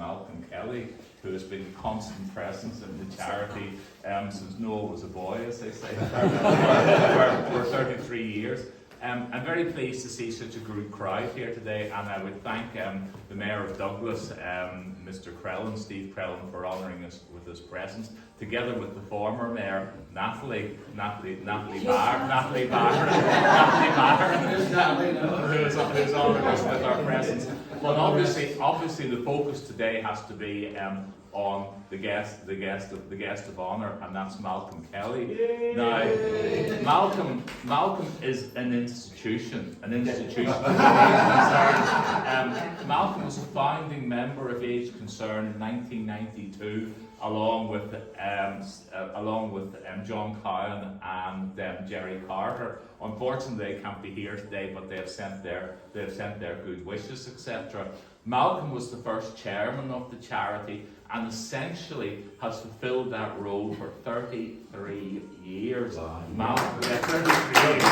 Malcolm Kelly, who has been a constant presence in the charity since Noah was a boy, as they say, for 33 years. I'm very pleased to see such a good crowd here today, and I would thank the Mayor of Douglas, Mr. Crellin, Steve Crellin, for honouring us with his presence, together with the former Mayor, Natalie Barron, who's honoured us with our presence. But obviously the focus today has to be on the guest of honour, and that's Malcolm Kelly. Yay! Now, Malcolm is an institution. Malcolm was a founding member of Age Concern in 1992, along with John Cowan and Jerry Carter. Unfortunately, they can't be here today, but they have sent their good wishes, etc. Malcolm was the first chairman of the charity, and essentially has fulfilled that role for 33 years. Wow. Malcolm, 33 years.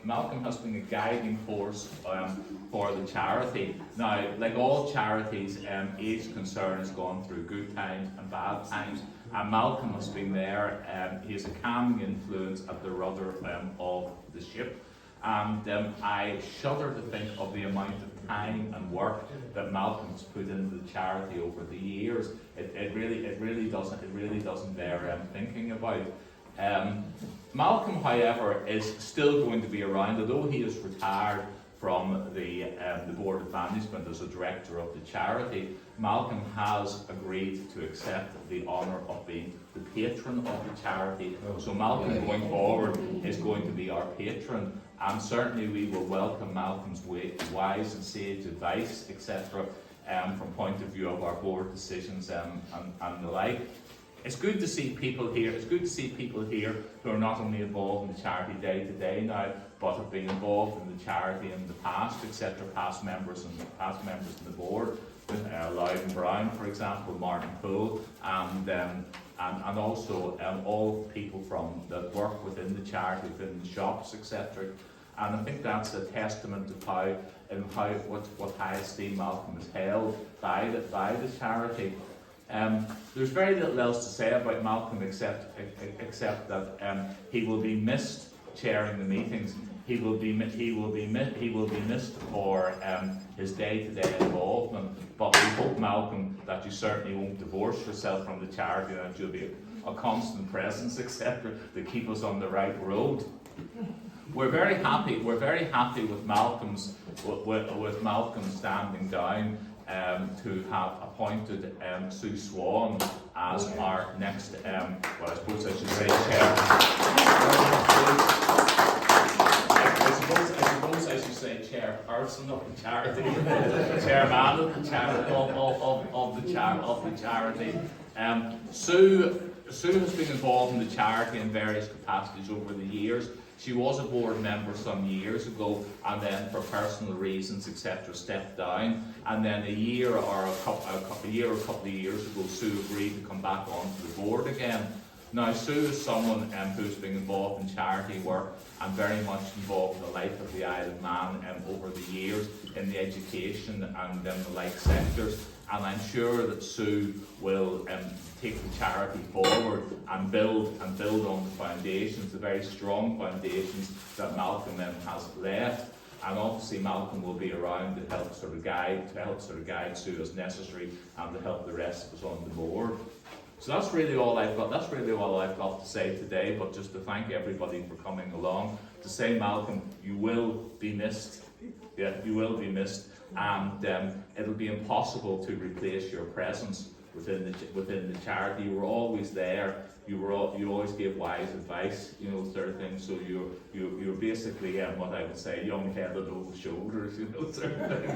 Malcolm has been a guiding force for the charity. Now, like all charities, Age Concern has gone through good times and bad times, and Malcolm has been there. He is a calming influence at the rudder of the ship. And I shudder to think of the amount of time and work that Malcolm has put into the charity over the years. It really doesn't bear thinking about. Malcolm, however, is still going to be around, although he is retired from the Board of Management as a director of the charity. Malcolm has agreed to accept the honour of being the patron of the charity. So Malcolm, going forward, is going to be our patron, and certainly we will welcome Malcolm's wise and sage advice, etc., from point of view of our board decisions and the like. It's good to see people here. It's good to see people here who are not only involved in the charity day to day now, but have been involved in the charity in the past, etc. Past members in the board, Loudon Brown, for example, Martin Poole, and also all people that work within the charity, within the shops, etc. And I think that's a testament of what high esteem Malcolm is held by the charity. There's very little else to say about Malcolm except that he will be missed chairing the meetings. He will be missed for his day-to-day involvement. But we hope, Malcolm, that you certainly won't divorce yourself from the charity, and that you'll be a constant presence, etc., to keep us on the right road. We're very happy with Malcolm's standing down to have appointed Sue Swan as our next, well, I suppose I should say chair. I suppose I should say chairperson of the charity, chairman of the charity. Sue has been involved in the charity in various capacities over the years. She was a board member some years ago, and then for personal reasons, etc., stepped down. And then a couple of years ago, Sue agreed to come back onto the board again. Now, Sue is someone who's been involved in charity work and very much involved in the life of the Isle of Man over the years in the education and the like sectors. And I'm sure that Sue will take the charity forward and build on the foundations, the very strong foundations that Malcolm has left. And obviously Malcolm will be around to help sort of guide Sue as necessary, and to help the rest of us on the board. So that's really all I've got. That's really all I've got to say today. But just to thank everybody for coming along. To say, Malcolm, you will be missed. Yeah, you will be missed, and it'll be impossible to replace your presence within the charity. You were always there. You always gave wise advice, sort of thing. So you're basically what I would say, young-headed over shoulders, sort of thing.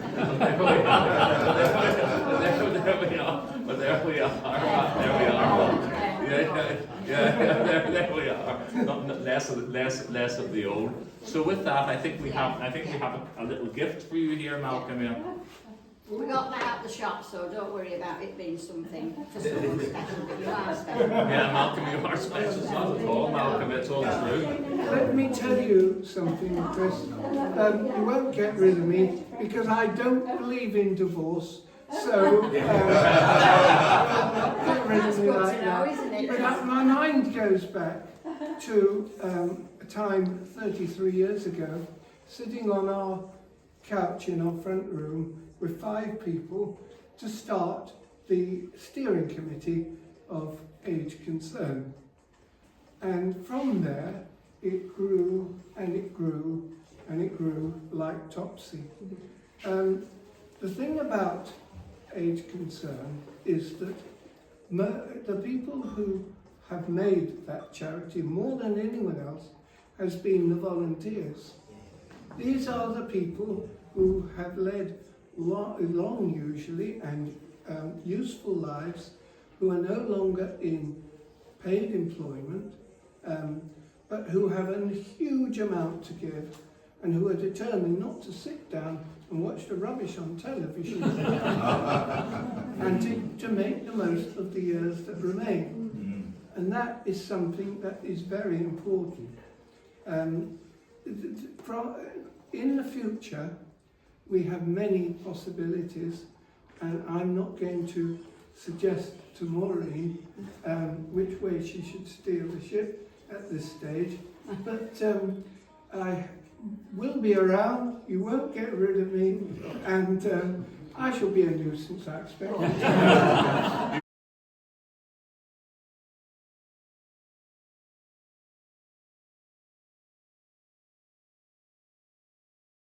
There we are. But there we are. There we are. Not less of the old. So with that, I think we have a little gift for you here, Malcolm. We got that out the shop, so don't worry about it being something for someone special, but you are special. Yeah, Malcolm, you are special. It's not at all, Malcolm. It's all true. Let me tell you something, Chris. You won't get rid of me because I don't believe in divorce. So, not get rid of me like that. But my mind goes back to a time 33 years ago, sitting on our couch in our front room with 5 people to start the steering committee of Age Concern. And from there, it grew and it grew and it grew like topsy. The thing about Age Concern is that the people who have made that charity more than anyone else has been the volunteers. These are the people who have led long usually and useful lives, who are no longer in paid employment, but who have a huge amount to give and who are determined not to sit down and watch the rubbish on television and to make the most of the years that remain. And that is something that is very important. In the future, we have many possibilities, and I'm not going to suggest to Maureen which way she should steer the ship at this stage, but I will be around, you won't get rid of me, and I shall be a nuisance, I expect.